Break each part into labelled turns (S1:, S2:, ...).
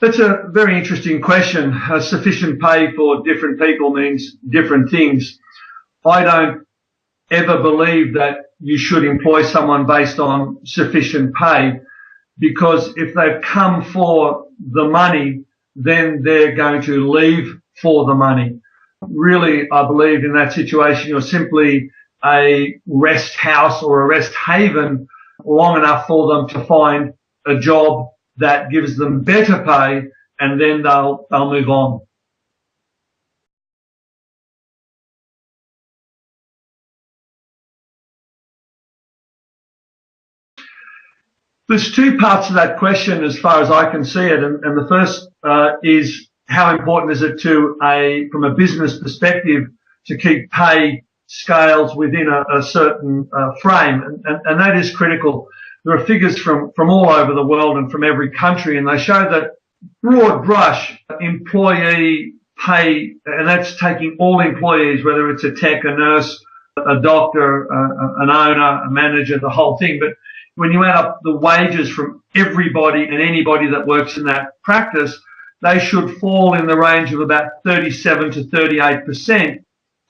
S1: That's a very interesting question. Sufficient pay for different people means different things. I don't ever believe that you should employ someone based on sufficient pay, because if they've come for the money, then they're going to leave for the money. Really, I believe in that situation, you're simply a rest house or a rest haven long enough for them to find a job that gives them better pay, and then they'll move on. There's two parts to that question as far as I can see it, and the first is how important is it from a business perspective to keep pay scales within a certain frame, and that is critical. There are figures from all over the world and from every country, and they show that broad brush employee pay, and that's taking all employees, whether it's a tech, a nurse, a doctor, an owner, a manager, the whole thing. But when you add up the wages from everybody and anybody that works in that practice, they should fall in the range of about 37 to 38%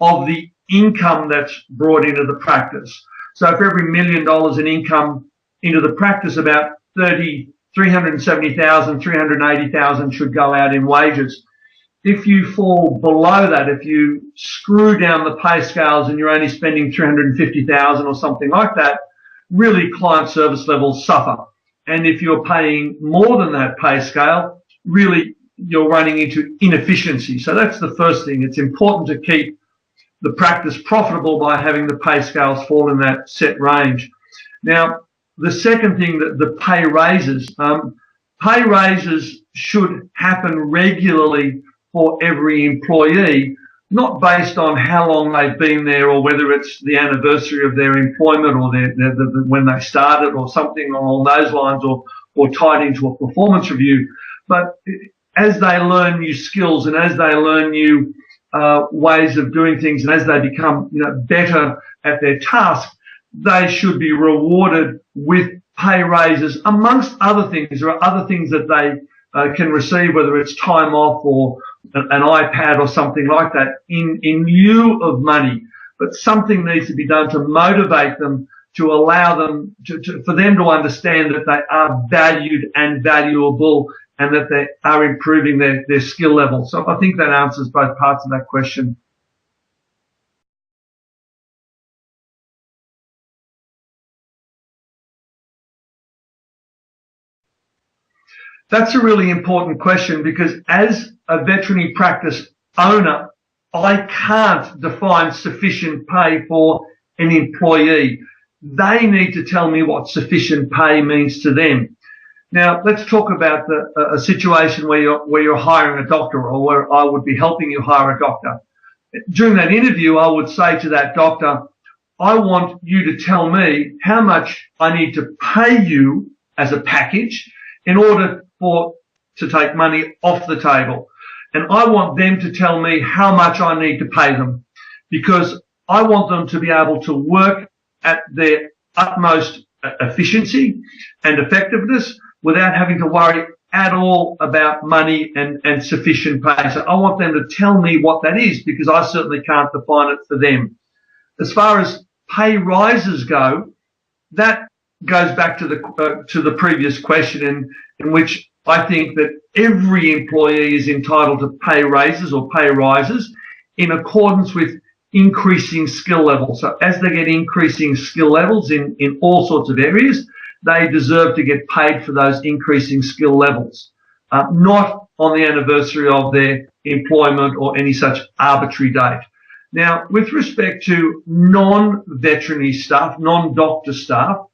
S1: of the income that's brought into the practice. So for every $1 million in income into the practice, about 370,000, 380,000 should go out in wages. If you fall below that, if you screw down the pay scales and you're only spending 350,000 or something like that, really client service levels suffer. And if you're paying more than that pay scale, really you're running into inefficiency. So that's the first thing. It's important to keep the practice profitable by having the pay scales fall in that set range. Now, the second thing, that the pay raises should happen regularly for every employee, not based on how long they've been there or whether it's the anniversary of their employment or when they started or something along those lines, or tied into a performance review. But as they learn new skills and as they learn new ways of doing things, and as they become better at their task, they should be rewarded with pay raises. Amongst other things, there are other things that they can receive, whether it's time off or an iPad or something like that, in lieu of money. But something needs to be done to motivate them, to allow them for them to understand that they are valued and valuable, and that they are improving their skill level. So I think that answers both parts of that question. That's a really important question, because as a veterinary practice owner, I can't define sufficient pay for an employee. They need to tell me what sufficient pay means to them. Now, let's talk about a situation where you're hiring a doctor, or where I would be helping you hire a doctor. During that interview, I would say to that doctor, I want you to tell me how much I need to pay you as a package in order to take money off the table. And I want them to tell me how much I need to pay them, because I want them to be able to work at their utmost efficiency and effectiveness without having to worry at all about money and sufficient pay. So I want them to tell me what that is, because I certainly can't define it for them. As far as pay rises go, that goes back to the previous question, in which I think that every employee is entitled to pay raises or pay rises in accordance with increasing skill levels. So as they get increasing skill levels in all sorts of areas, they deserve to get paid for those increasing skill levels, not on the anniversary of their employment or any such arbitrary date. Now, with respect to non-veterinary staff, non-doctor staff,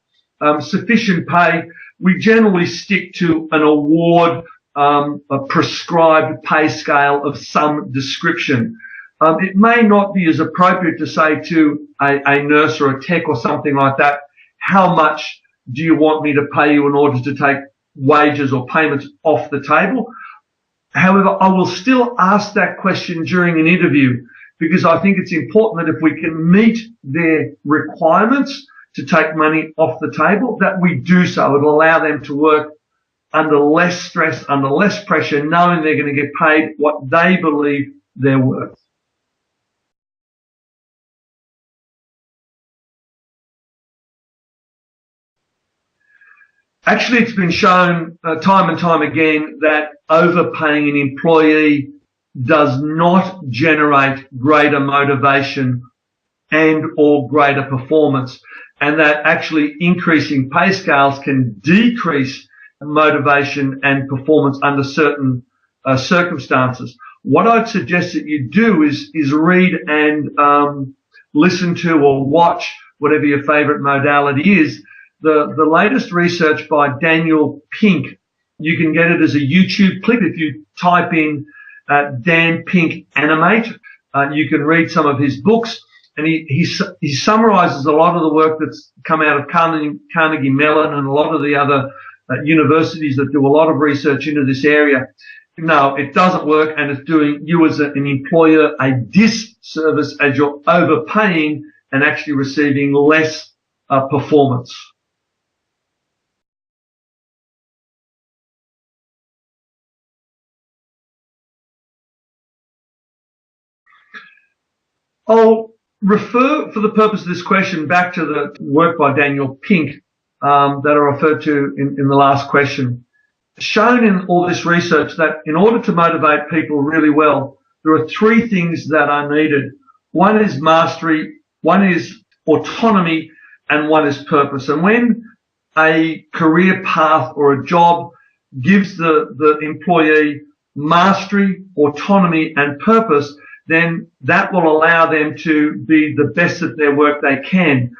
S1: sufficient pay, we generally stick to an award, a prescribed pay scale of some description. It may not be as appropriate to say to a nurse or a tech or something like that, how much do you want me to pay you in order to take wages or payments off the table? However, I will still ask that question during an interview, because I think it's important that if we can meet their requirements to take money off the table, that we do so. It'll allow them to work under less stress, under less pressure, knowing they're going to get paid what they believe they're worth. Actually, it's been shown time and time again that overpaying an employee does not generate greater motivation and or greater performance, and that actually increasing pay scales can decrease motivation and performance under certain circumstances. What I'd suggest that you do is read and listen to or watch, whatever your favorite modality is, the latest research by Daniel Pink. You can get it as a YouTube clip if you type in Dan Pink Animate. You can read some of his books, and he summarizes a lot of the work that's come out of Carnegie Mellon and a lot of the other universities that do a lot of research into this area. No, it doesn't work, and it's doing you as an employer a disservice as you're overpaying and actually receiving less performance. I'll refer, for the purpose of this question, back to the work by Daniel Pink that I referred to in the last question. Shown in all this research that in order to motivate people really well, there are three things that are needed. One is mastery, one is autonomy, and one is purpose. And when a career path or a job gives the employee mastery, autonomy, and purpose, then that will allow them to be the best at their work they can.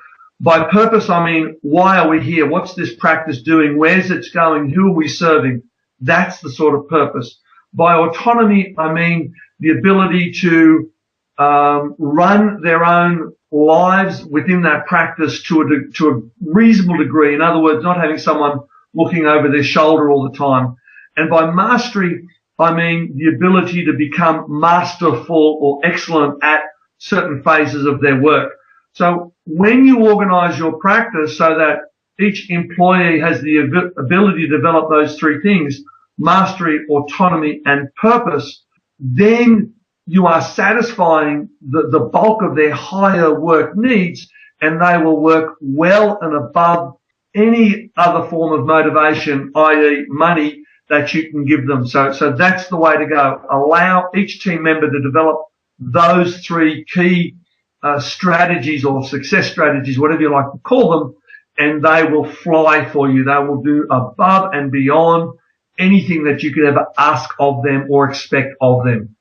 S1: By purpose, I mean, why are we here? What's this practice doing? Where's it going? Who are we serving? That's the sort of purpose. By autonomy, I mean the ability to run their own lives within that practice to a reasonable degree. In other words, not having someone looking over their shoulder all the time. And by mastery, I mean the ability to become masterful or excellent at certain phases of their work. So when you organize your practice so that each employee has the ability to develop those three things, mastery, autonomy, and purpose, then you are satisfying the bulk of their higher work needs, and they will work well and above any other form of motivation, i.e. money, that you can give them. So that's the way to go. Allow each team member to develop those three key strategies or success strategies, whatever you like to call them, and they will fly for you. They will do above and beyond anything that you could ever ask of them or expect of them.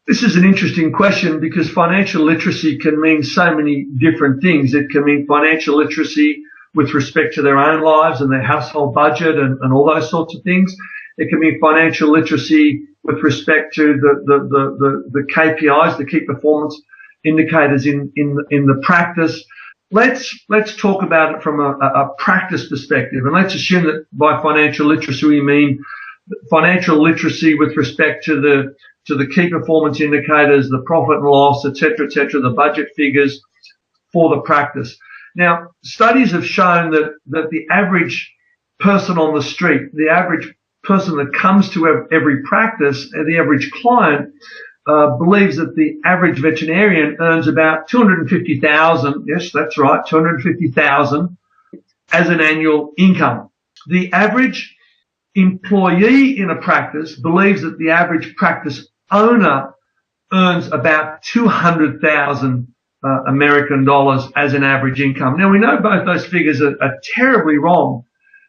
S1: This is an interesting question because financial literacy can mean so many different things. It can mean financial literacy with respect to their own lives and their household budget and all those sorts of things. It can mean financial literacy with respect to the KPIs, the key performance indicators in the practice. Let's talk about it from a practice perspective, and let's assume that by financial literacy we mean financial literacy with respect to the key performance indicators, the profit and loss, et cetera, the budget figures for the practice. Now, studies have shown that the average person on the street, the average person that comes to every practice, the average client, believes that the average veterinarian earns about $250,000. Yes, that's right, $250,000 as an annual income. The average employee in a practice believes that the average practice owner earns about 200,000 American dollars as an average income. Now, we know both those figures are terribly wrong.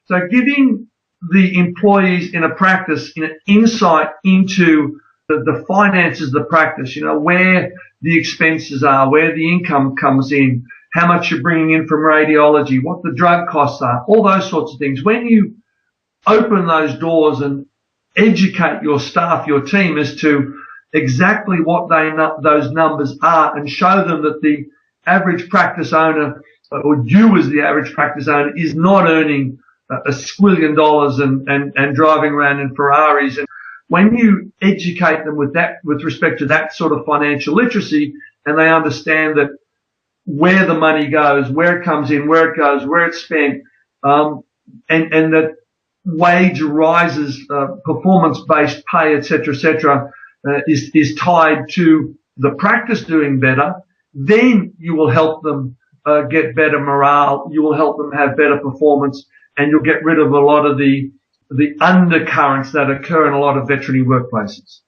S1: So giving the employees in a practice an insight into the finances of the practice, where the expenses are, where the income comes in, how much you're bringing in from radiology, what the drug costs are, all those sorts of things. When you open those doors and educate your staff, your team, as to exactly what those numbers are, and show them that the average practice owner, or you as the average practice owner, is not earning $1 squillion and driving around in Ferraris and When you educate them with respect to that sort of financial literacy, and they understand that where the money goes, where it comes in, where it goes, where it's spent, and that wage rises, performance-based pay, etc., is tied to the practice doing better, then you will help them get better morale, you will help them have better performance, and you'll get rid of a lot of the undercurrents that occur in a lot of veterinary workplaces.